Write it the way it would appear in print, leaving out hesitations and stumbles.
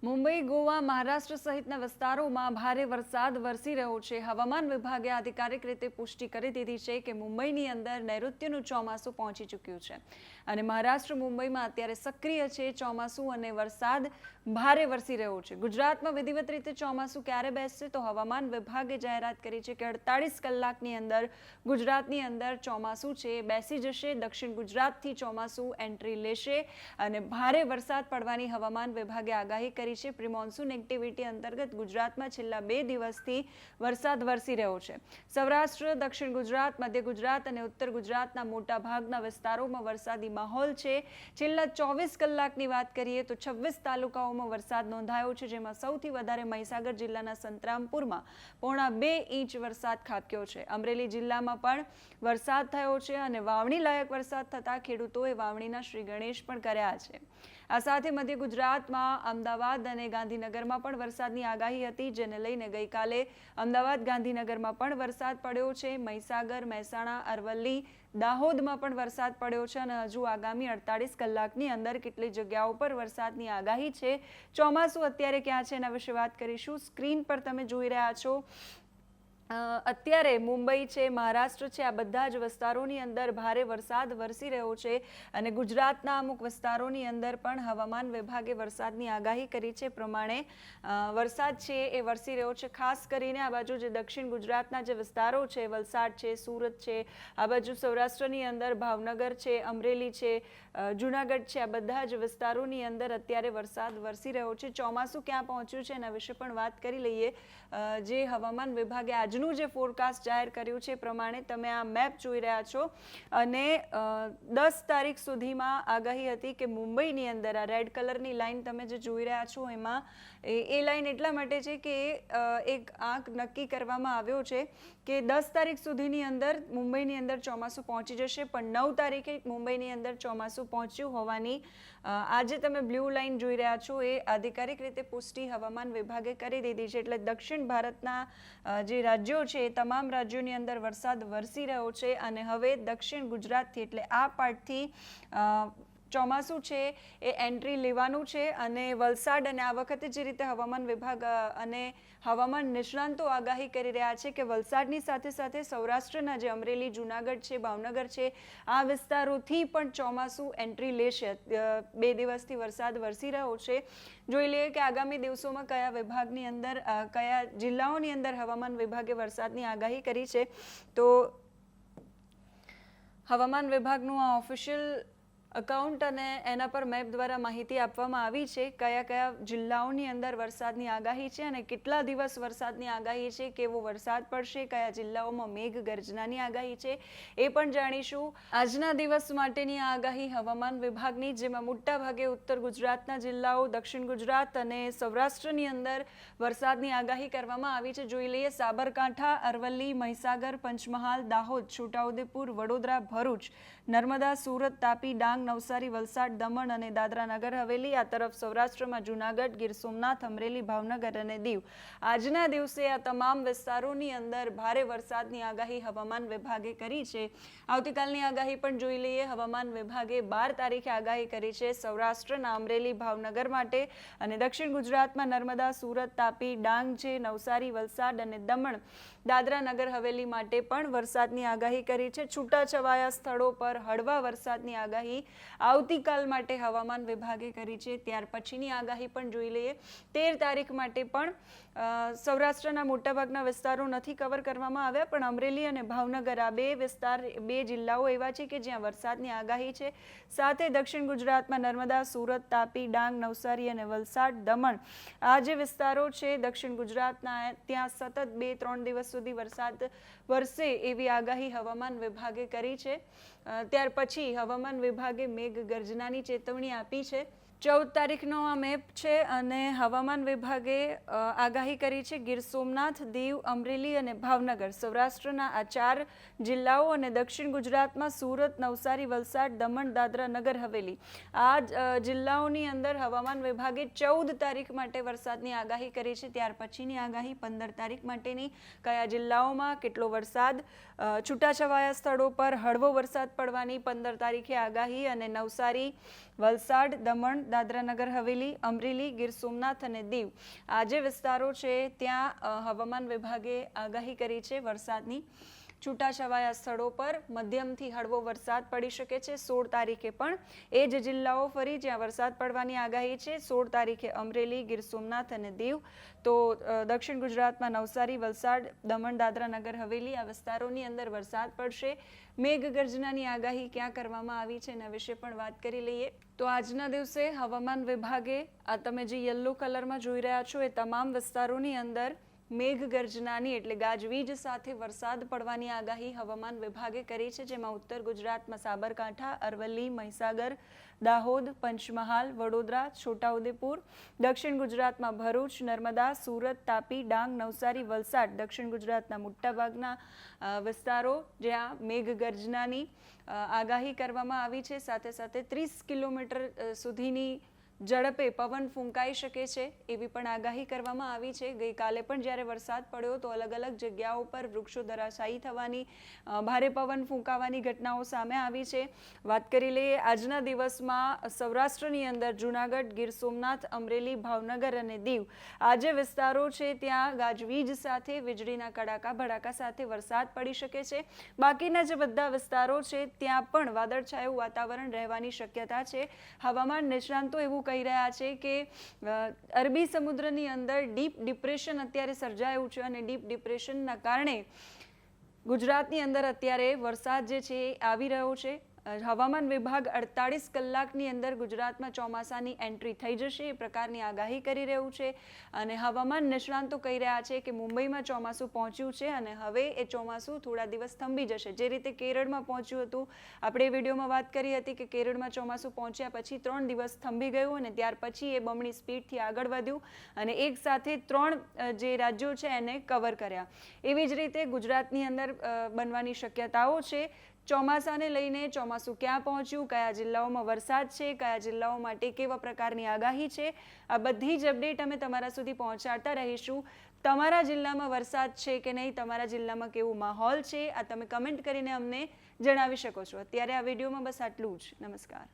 મુંબઈ, ગોવા, મહારાષ્ટ્ર સહિતના વિસ્તારોમાં ભારે વરસાદ વરસી રહ્યો છે। હવામાન વિભાગે આધિકારિક રીતે પુષ્ટિ કરી દીધી છે કે મુંબઈની અંદર નૈઋત્યનું ચોમાસું પહોંચી ચૂક્યું છે અને મહારાષ્ટ્ર મુંબઈમાં અત્યારે સક્રિય છે ચોમાસું અને વરસાદ ભારે વરસી રહ્યો છે। ગુજરાતમાં વિધિવત રીતે ચોમાસું ક્યારે બેસશે તો હવામાન વિભાગે જાહેરાત કરી છે કે 48 કલાકની અંદર ગુજરાતની અંદર ચોમાસું છે બેસી જશે। દક્ષિણ ગુજરાતથી ચોમાસું એન્ટ્રી લેશે અને ભારે વરસાદ પડવાની હવામાન વિભાગે આગાહી કરી છે। પ્રી મોન્સૂન એક્ટિવિટી અંતર્ગત ગુજરાતમાં છેલ્લા 2 દિવસથી વરસાદ વરસી રહ્યો છે। સૌરાષ્ટ્ર, દક્ષિણ ગુજરાત, મધ્ય ગુજરાત અને ઉત્તર ગુજરાતના મોટા ભાગના વિસ્તારોમાં વરસાદી માહોલ છે। છેલ્લા 24 કલાકની વાત કરીએ તો 26 તાલુકાઓમાં વરસાદ નોંધાયો છે, જેમાં સૌથી વધારે મહીસાગર જિલ્લાના સંતરામપુરમાં 1.5 ઇંચ વરસાદ ખાબક્યો છે। અમરેલી જિલ્લામાં પણ વરસાદ થયો છે અને વાવણી લાયક વરસાદ થતા ખેડૂતોએ વાવણીના શ્રી ગણેશ પણ કર્યા છે। આ સાથે મધ્ય ગુજરાતમાં અમદાવાદ અને ગાંધીનગરમાં પણ વરસાદની આગાહી હતી, જેને લઈને ગઈકાલે અમદાવાદ, ગાંધીનગરમાં પણ વરસાદ પડ્યો છે। મહીસાગર, મહેસાણા, અરવલ્લી, દાહોદમાં પણ વરસાદ પડ્યો છે અને હજુ આગામી 48 કલાકની અંદર કેટલી જગ્યાઓ પર વરસાદની આગાહી છે। ચોમાસું અત્યારે ક્યાં છે એના વિશે વાત કરીશું। સ્ક્રીન પર તમે જોઈ રહ્યા છો અત્યારે મુંબઈ છે, મહારાષ્ટ્ર છે, આ બધા જ વિસ્તારોની અંદર ભારે વરસાદ વરસી રહ્યો છે અને ગુજરાતના અમુક વિસ્તારોની અંદર પણ હવામાન વિભાગે વરસાદની આગાહી કરી છે પ્રમાણે વરસાદ છે એ વરસી રહ્યો છે। ખાસ કરીને આ બાજુ જે દક્ષિણ ગુજરાતના જે વિસ્તારો છે, વલસાડ છે, સુરત છે, આ બાજુ સૌરાષ્ટ્રની અંદર ભાવનગર છે, અમરેલી છે, જૂનાગઢ છે, આ બધા જ વિસ્તારોની અંદર અત્યારે વરસાદ વરસી રહ્યો છે। ચોમાસું ક્યાં પહોંચ્યું છે એના વિશે પણ વાત કરી લઈએ। જે હવામાન વિભાગે આજનું જે ફોરકાસ્ટ જાહેર કર્યું છે પ્રમાણે તમે આ મેપ જોઈ રહ્યા છો અને 10 તારીખ સુધીમાં આગાહી હતી કે મુંબઈની અંદર આ રેડ કલરની લાઈન તમે જે જોઈ રહ્યા છો એમાં એ લાઈન એટલા માટે છે કે એક આંક નક્કી કરવામાં આવ્યો છે કે 10 તારીખ સુધીની અંદર મુંબઈની અંદર ચોમાસું પહોંચી જશે, પણ 9 તારીખે મુંબઈની અંદર ચોમાસું પહોંચ્યું હોવાની આજે તમે બ્લુ લાઈન જોઈ રહ્યા છો એ આધિકારિક રીતે પુષ્ટિ હવામાન વિભાગે કરી દીધી છે। એટલે દક્ષિણ ભારતના જે રાજ્યો છે એ તમામ રાજ્યોની અંદર વરસાદ વરસી રહ્યો છે અને હવે દક્ષિણ ગુજરાતથી એટલે આ પાર્ટથી ચોમાસું છે એ એન્ટ્રી લેવાનું છે અને વલસાડ અને આ વખતે જે રીતે હવામાન વિભાગ અને હવામાન નિષ્ણાંતો આગાહી કરી રહ્યા છે કે વલસાડની સાથે સાથે સૌરાષ્ટ્રના જે અમરેલી, જૂનાગઢ છે, ભાવનગર છે, આ વિસ્તારોથી પણ ચોમાસું એન્ટ્રી લેશે। 2 દિવસથી વરસાદ વરસી રહ્યો છે। જોઈ લઈએ કે આગામી દિવસોમાં કયા વિભાગની અંદર કયા જિલ્લાઓની અંદર હવામાન વિભાગે વરસાદની આગાહી કરી છે। તો હવામાન વિભાગનું આ ઓફિશિયલ અકાઉન્ટ અને એના પર મેપ દ્વારા માહિતી આપવામાં આવી છે કયા કયા જિલ્લાઓની અંદર વરસાદની આગાહી છે અને કેટલા દિવસ વરસાદની આગાહી છે, કેવો વરસાદ પડશે, કયા જિલ્લાઓમાં મેઘ ગર્જનાની આગાહી છે એ પણ જાણીશું। આજના દિવસ માટેની આગાહી હવામાન વિભાગની, જેમાં મોટા ભાગે ઉત્તર ગુજરાતના જિલ્લાઓ, દક્ષિણ ગુજરાત અને સૌરાષ્ટ્રની અંદર વરસાદની આગાહી કરવામાં આવી છે। જોઈ લઈએ સાબરકાંઠા, અરવલ્લી, મહીસાગર, પંચમહાલ, દાહોદ, છોટાઉદેપુર, વડોદરા, ભરૂચ, નર્મદા, સુરત, તાપી, ડાંગ, નવસારી, વલસાડ, દમણ અને દાદરા નગર હવેલી, આ તરફ સૌરાષ્ટ્રમાં જૂનાગઢ, ગીર સોમનાથ, અમરેલી, ભાવનગર અને દીવ। આજના દિવસે આ તમામ વિસ્તારોની અંદર ભારે વરસાદની આગાહી હવામાન વિભાગે કરી છે। આવતીકાલની આગાહી પણ જોઈ લઈએ। હવામાન વિભાગે 12 તારીખે આગાહી કરી છે સૌરાષ્ટ્રના અમરેલી, ભાવનગર માટે અને દક્ષિણ ગુજરાતમાં નર્મદા, સુરત, તાપી, ડાંગ છે, નવસારી, વલસાડ અને દમણ, દાદરા નગર હવેલી માટે પણ વરસાદની આગાહી કરી છે। છૂટાછવાયા સ્થળો પર હળવા વરસાદની આગાહી આવતીકાલ માટે હવામાન વિભાગે કરી છે। ત્યાર પછીની આગાહી પણ જોઈ લઈએ। 13 તારીખ માટે પણ સૌરાષ્ટ્રના મોટાભાગના વિસ્તારો નથી કવર કરવામાં આવ્યા, પણ અમરેલી અને ભાવનગર આ બે જિલ્લાઓ એવા છે કે જ્યાં વરસાદની આગાહી છે। સાથે દક્ષિણ ગુજરાતમાં નર્મદા, સુરત, તાપી, ડાંગ, નવસારી અને વલસાડ, દમણ આ જે વિસ્તારો છે દક્ષિણ ગુજરાતના, ત્યાં સતત 2-3 દિવસ સુધી વરસાદ વરસે એવી આગાહી હવામાન વિભાગે કરી છે। ત્યાર પછી હવામાન વિભાગે મેઘ ગર્જનાની ચેતવણી આપી છે। 14 તારીખનો આ મેપ છે અને હવામાન વિભાગે આગાહી કરી છે ગીર સોમનાથ, દીવ, અમરેલી અને ભાવનગર, સૌરાષ્ટ્રના આ 4 જિલ્લાઓ અને દક્ષિણ ગુજરાતમાં સુરત, નવસારી, વલસાડ, દમણ, દાદરા નગર હવેલી આ જિલ્લાઓની અંદર હવામાન વિભાગે 14 તારીખ માટે વરસાદની આગાહી કરી છે। ત્યાર પછીની આગાહી 15 તારીખ માટેની, કયા જિલ્લાઓમાં કેટલો વરસાદ, છૂટાછવાયા સ્થળો પર હળવો વરસાદ પડવાની 15 તારીખે આગાહી અને નવસારી, વલસાડ, દમણ, દાદરાનગર હવેલી, અમરેલી, ગીર સોમનાથ અને દીવ આ જે વિસ્તારો છે ત્યાં હવામાન વિભાગે આગાહી કરી છે વરસાદની. છૂટાછવાયા સ્થળો પર મધ્યમથી હળવો વરસાદ પડી શકે છે. 16 તારીખે પણ એ જ જિલ્લાઓ ફરી જ્યાં વરસાદ પડવાની આગાહી છે. 16 તારીખે અમરેલી, ગીર સોમનાથ અને દીવ. તો દક્ષિણ ગુજરાતમાં નવસારી, વલસાડ, દમણ, દાદરા નગર હવેલી આ વિસ્તારોની અંદર વરસાદ પડશે. મેઘગર્જનાની આગાહી ક્યાં કરવામાં આવી છે એના વિશે પણ વાત કરી લઈએ. તો આજના દિવસે હવામાન વિભાગે આ તમે જે યલો કલરમાં જોઈ રહ્યા છો એ તમામ વિસ્તારોની અંદર મેઘગર્જનાની એટલે ગાજવીજ સાથે વરસાદ પડવાની આગાહી હવામાન વિભાગે કરી છે, જેમાં ઉત્તર ગુજરાતમાં સાબરકાંઠા, અરવલ્લી, મહીસાગર, દાહોદ, પંચમહાલ, વડોદરા, છોટાઉદેપુર, દક્ષિણ ગુજરાતમાં ભરૂચ, નર્મદા, સુરત, તાપી, ડાંગ, નવસારી, વલસાડ, દક્ષિણ ગુજરાતના મોટાભાગના વિસ્તારો જ્યાં મેઘગર્જનાની આગાહી કરવામાં આવી છે. સાથે સાથે 30 કિલોમીટર સુધીની ઝડપે પવન ફૂંકાઈ શકે છે એવી પણ આગાહી કરવામાં આવી છે. ગઈકાલે પણ જ્યારે વરસાદ પડ્યો તો અલગ અલગ જગ્યાઓ પર વૃક્ષો ધરાશાયી થવાની, ભારે પવન ફૂંકાવાની ઘટનાઓ સામે આવી છે. વાત કરી લઈએ આજના દિવસમાં સૌરાષ્ટ્રની અંદર જૂનાગઢ, ગીર સોમનાથ, અમરેલી, ભાવનગર અને દીવ આ જે વિસ્તારો છે ત્યાં ગાજવીજ સાથે વીજળીના કડાકા ભડાકા સાથે વરસાદ પડી શકે છે. બાકીના જે બધા વિસ્તારો છે ત્યાં પણ વાદળછાયું વાતાવરણ રહેવાની શક્યતા છે. હવામાન નિષ્ણાંતો એવું કહી રહ્યા છે કે અરબી સમુદ્રની અંદર ડીપ ડિપ્રેશન અત્યારે સર્જાયું છે અને ડીપ ડિપ્રેશનના કારણે ગુજરાતની અંદર અત્યારે વરસાદ જે છે એ આવી રહ્યો છે. હવામાન વિભાગ 48 કલાકની અંદર ગુજરાતમાં ચોમાસાની એન્ટ્રી થઈ જશે એ પ્રકારની આગાહી કરી રહ્યું છે અને હવામાન નિષ્ણાંતો કહી રહ્યા છે કે મુંબઈમાં ચોમાસું પહોંચ્યું છે અને હવે એ ચોમાસું થોડા દિવસ થંભી જશે. જે રીતે કેરળમાં પહોંચ્યું હતું, આપણે વિડીયોમાં વાત કરી હતી કે કેરળમાં ચોમાસું પહોંચ્યા પછી 3 દિવસ થંભી ગયું અને ત્યાર પછી એ બમણી સ્પીડથી આગળ વધ્યું અને એક સાથે 3 જે રાજ્યો છે એને કવર કર્યા. એવી જ રીતે ગુજરાતની અંદર બનવાની શક્યતાઓ છે. ચોમાસાને લઈને ચોમાસું ક્યાં પહોંચ્યું, કયા જિલ્લાઓમાં વરસાદ છે, કયા જિલ્લાઓ માટે કેવા પ્રકારની આગાહી છે, આ બધી જ અપડેટ અમે તમારા સુધી પહોંચાડતા રહીશું. તમારા જિલ્લામાં વરસાદ છે કે નહીં, તમારા જિલ્લામાં કેવો માહોલ છે, આ તમે કમેન્ટ કરીને અમને જણાવી શકો છો. અત્યારે આ વિડીયોમાં બસ આટલું જ. નમસ્કાર.